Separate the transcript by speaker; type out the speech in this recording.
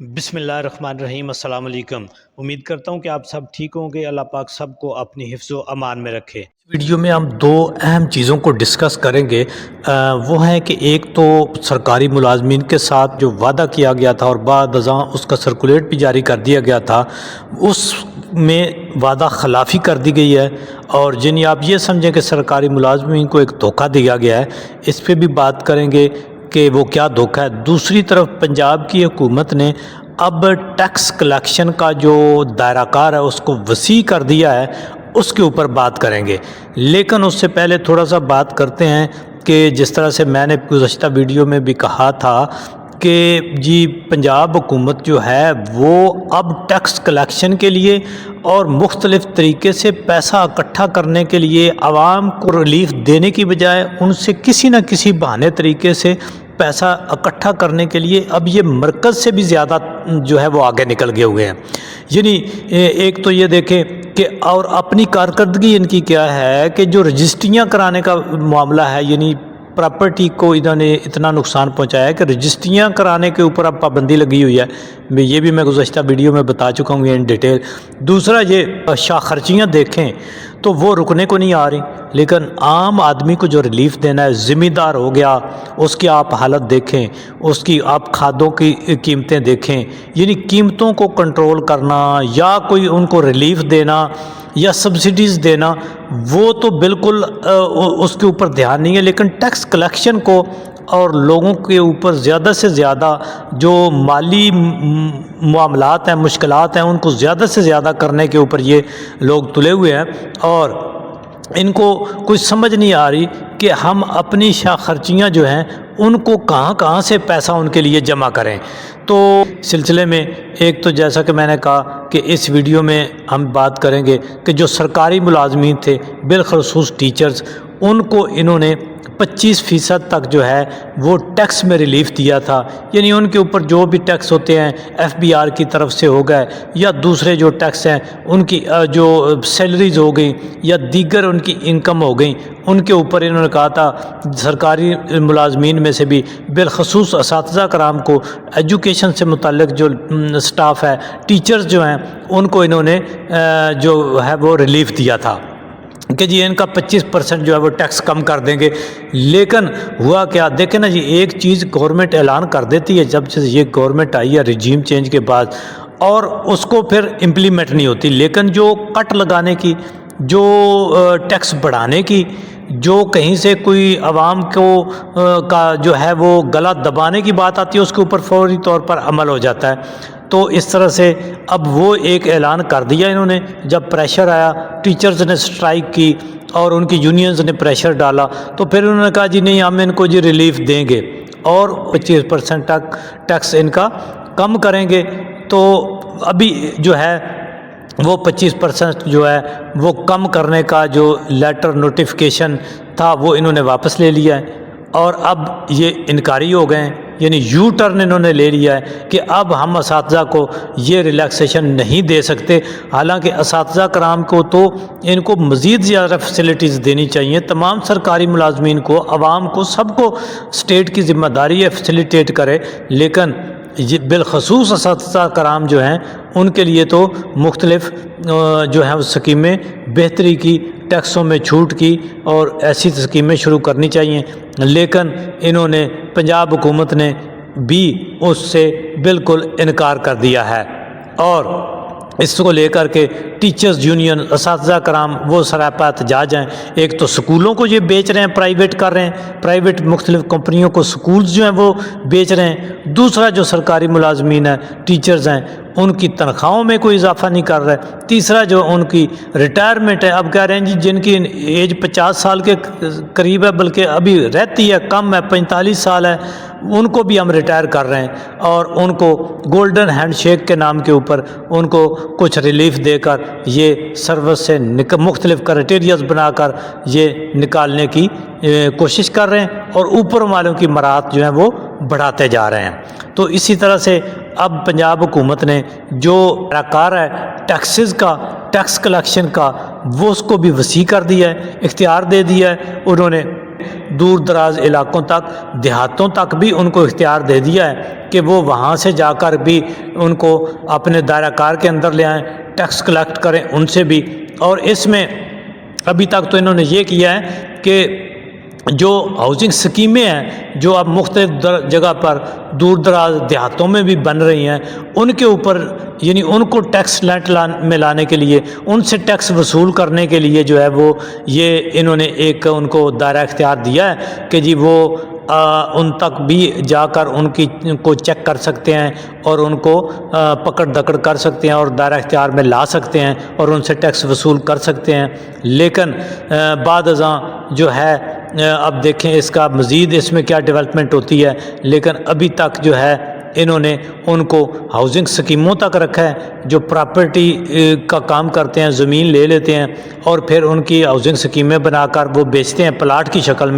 Speaker 1: بسم اللہ الرحمن الرحیم۔ السلام علیکم۔ امید کرتا ہوں کہ آپ سب ٹھیک ہوں گے۔ اللہ پاک سب کو اپنی حفظ و امان میں رکھے۔ ویڈیو میں ہم دو اہم چیزوں کو ڈسکس کریں گے، وہ ہے کہ ایک تو سرکاری ملازمین کے ساتھ جو وعدہ کیا گیا تھا اور بعد ازاں اس کا سرکولیٹ بھی جاری کر دیا گیا تھا، اس میں وعدہ خلافی کر دی گئی ہے، اور جنہیں آپ یہ سمجھیں کہ سرکاری ملازمین کو ایک دھوکہ دیا گیا ہے، اس پہ بھی بات کریں گے کہ وہ کیا دھوکہ ہے۔ دوسری طرف پنجاب کی حکومت نے اب ٹیکس کلیکشن کا جو دائرہ کار ہے اس کو وسیع کر دیا ہے، اس کے اوپر بات کریں گے۔ لیکن اس سے پہلے تھوڑا سا بات کرتے ہیں کہ جس طرح سے میں نے گزشتہ ویڈیو میں بھی کہا تھا کہ جی پنجاب حکومت جو ہے وہ اب ٹیکس کلیکشن کے لیے اور مختلف طریقے سے پیسہ اکٹھا کرنے کے لیے عوام کو ریلیف دینے کی بجائے ان سے کسی نہ کسی بہانے طریقے سے پیسہ اکٹھا کرنے کے لیے اب یہ مرکز سے بھی زیادہ جو ہے وہ آگے نکل گئے ہوئے ہیں۔ یعنی ایک تو یہ دیکھیں کہ اور اپنی کارکردگی ان کی کیا ہے کہ جو رجسٹریاں کرانے کا معاملہ ہے، یعنی پراپرٹی کو انہوں نے اتنا نقصان پہنچایا ہے کہ رجسٹریاں کرانے کے اوپر اب پابندی لگی ہوئی ہے۔ یہ بھی میں گزشتہ ویڈیو میں بتا چکا ہوں ان ڈیٹیل۔ دوسرا یہ شاہ خرچیاں دیکھیں تو وہ رکنے کو نہیں آ رہی، لیکن عام آدمی کو جو ریلیف دینا ہے، ذمہ دار ہو گیا، اس کی آپ حالت دیکھیں، اس کی آپ کھادوں کی قیمتیں دیکھیں، یعنی قیمتوں کو کنٹرول کرنا یا کوئی ان کو ریلیف دینا یا سبسڈیز دینا، وہ تو بالکل اس کے اوپر دھیان نہیں ہے۔ لیکن ٹیکس کلیکشن کو اور لوگوں کے اوپر زیادہ سے زیادہ جو مالی معاملات ہیں، مشکلات ہیں، ان کو زیادہ سے زیادہ کرنے کے اوپر یہ لوگ تلے ہوئے ہیں، اور ان کو کچھ سمجھ نہیں آ رہی کہ ہم اپنی شاہ خرچیاں جو ہیں ان کو کہاں سے پیسہ ان کے لیے جمع کریں۔ تو سلسلے میں ایک تو جیسا کہ میں نے کہا کہ اس ویڈیو میں ہم بات کریں گے کہ جو سرکاری ملازمین تھے، بالخصوص ٹیچرز، ان کو انہوں نے 25% تک جو ہے وہ ٹیکس میں ریلیف دیا تھا، یعنی ان کے اوپر جو بھی ٹیکس ہوتے ہیں FBR کی طرف سے ہو گئے یا دوسرے جو ٹیکس ہیں ان کی جو سیلریز ہو گئیں یا دیگر ان کی انکم ہو گئیں، ان کے اوپر انہوں نے کہا تھا سرکاری ملازمین میں سے بھی بالخصوص اساتذہ کرام کو، ایجوکیشن سے متعلق جو سٹاف ہے، ٹیچرز جو ہیں، ان کو انہوں نے جو ہے وہ ریلیف دیا تھا کہ جی ان کا 25% جو ہے وہ ٹیکس کم کر دیں گے۔ لیکن ہوا کیا دیکھیں نا جی، ایک چیز گورنمنٹ اعلان کر دیتی ہے جب سے یہ گورنمنٹ آئی ہے رجیم چینج کے بعد، اور اس کو پھر امپلیمنٹ نہیں ہوتی۔ لیکن جو کٹ لگانے کی، جو ٹیکس بڑھانے کی، جو کہیں سے کوئی عوام کو کا جو ہے وہ گلا دبانے کی بات آتی ہے، اس کے اوپر فوری طور پر عمل ہو جاتا ہے۔ تو اس طرح سے اب وہ ایک اعلان کر دیا انہوں نے، جب پریشر آیا، ٹیچرز نے سٹرائک کی اور ان کی یونینز نے پریشر ڈالا، تو پھر انہوں نے کہا جی نہیں، ہم ان کو جی ریلیف دیں گے اور 25% تک ٹیکس ان کا کم کریں گے۔ تو ابھی جو ہے وہ 25% جو ہے وہ کم کرنے کا جو لیٹر نوٹیفیکیشن تھا وہ انہوں نے واپس لے لیا ہے، اور اب یہ انکاری ہو گئے ہیں، یعنی یو ٹرن انہوں نے لے لیا ہے کہ اب ہم اساتذہ کو یہ ریلیکسیشن نہیں دے سکتے۔ حالانکہ اساتذہ کرام کو تو ان کو مزید زیادہ فیسلٹیز دینی چاہیے، تمام سرکاری ملازمین کو، عوام کو، سب کو اسٹیٹ کی ذمہ داری ہے فیسلیٹیٹ کرے، لیکن یہ بالخصوص اساتذہ کرام جو ہیں ان کے لیے تو مختلف جو ہیں اسکیمیں بہتری کی، ٹیکسوں میں چھوٹ کی اور ایسی اسکیمیں شروع کرنی چاہیے۔ لیکن انہوں نے، پنجاب حکومت نے بھی اس سے بالکل انکار کر دیا ہے، اور اس کو لے کر کے ٹیچرز یونین، اساتذہ کرام وہ سراپا احتجاج ہیں۔ ایک تو سکولوں کو یہ بیچ رہے ہیں، پرائیویٹ کر رہے ہیں، پرائیویٹ مختلف کمپنیوں کو سکولز جو ہیں وہ بیچ رہے ہیں۔ دوسرا جو سرکاری ملازمین ہیں، ٹیچرز ہیں، ان کی تنخواہوں میں کوئی اضافہ نہیں کر رہے۔ تیسرا جو ان کی ریٹائرمنٹ ہے، اب کہہ رہے ہیں جی جن کی ایج 50 سال کے قریب ہے، بلکہ ابھی رہتی ہے، کم ہے، 45 سال ہے، ان کو بھی ہم ریٹائر کر رہے ہیں، اور ان کو گولڈن ہینڈ شیک کے نام کے اوپر ان کو کچھ ریلیف دے کر یہ سروس سے مختلف کرائٹیریاز بنا کر یہ نکالنے کی کوشش کر رہے ہیں، اور اوپر والوں کی مراد جو ہیں وہ بڑھاتے جا رہے ہیں۔ تو اسی طرح سے اب پنجاب حکومت نے جو کار ہے ٹیکسز کا، ٹیکس کلیکشن کا، وہ اس کو بھی وسیع کر دیا ہے، اختیار دے دیا ہے۔ انہوں نے دور دراز علاقوں تک، دیہاتوں تک بھی ان کو اختیار دے دیا ہے کہ وہ وہاں سے جا کر بھی ان کو اپنے دائرہ کار کے اندر لے آئیں، ٹیکس کلیکٹ کریں ان سے بھی۔ اور اس میں ابھی تک تو انہوں نے یہ کیا ہے کہ جو ہاؤسنگ سکیمیں ہیں جو اب مختلف جگہ پر دور دراز دیہاتوں میں بھی بن رہی ہیں، ان کے اوپر یعنی ان کو ٹیکس میں لانے کے لیے، ان سے ٹیکس وصول کرنے کے لیے جو ہے وہ یہ انہوں نے ایک ان کو دائرہ اختیار دیا ہے کہ جی وہ ان تک بھی جا کر ان کو چیک کر سکتے ہیں اور ان کو پکڑ دکڑ کر سکتے ہیں اور دائرہ اختیار میں لا سکتے ہیں اور ان سے ٹیکس وصول کر سکتے ہیں۔ لیکن بعد ازاں جو ہے اب دیکھیں اس کا مزید اس میں کیا ڈیولپمنٹ ہوتی ہے، لیکن ابھی تک جو ہے انہوں نے ان کو ہاؤسنگ سکیموں تک رکھا ہے، جو پراپرٹی کا کام کرتے ہیں، زمین لے لیتے ہیں اور پھر ان کی ہاؤسنگ سکیمیں بنا کر وہ بیچتے ہیں پلاٹ کی شکل میں۔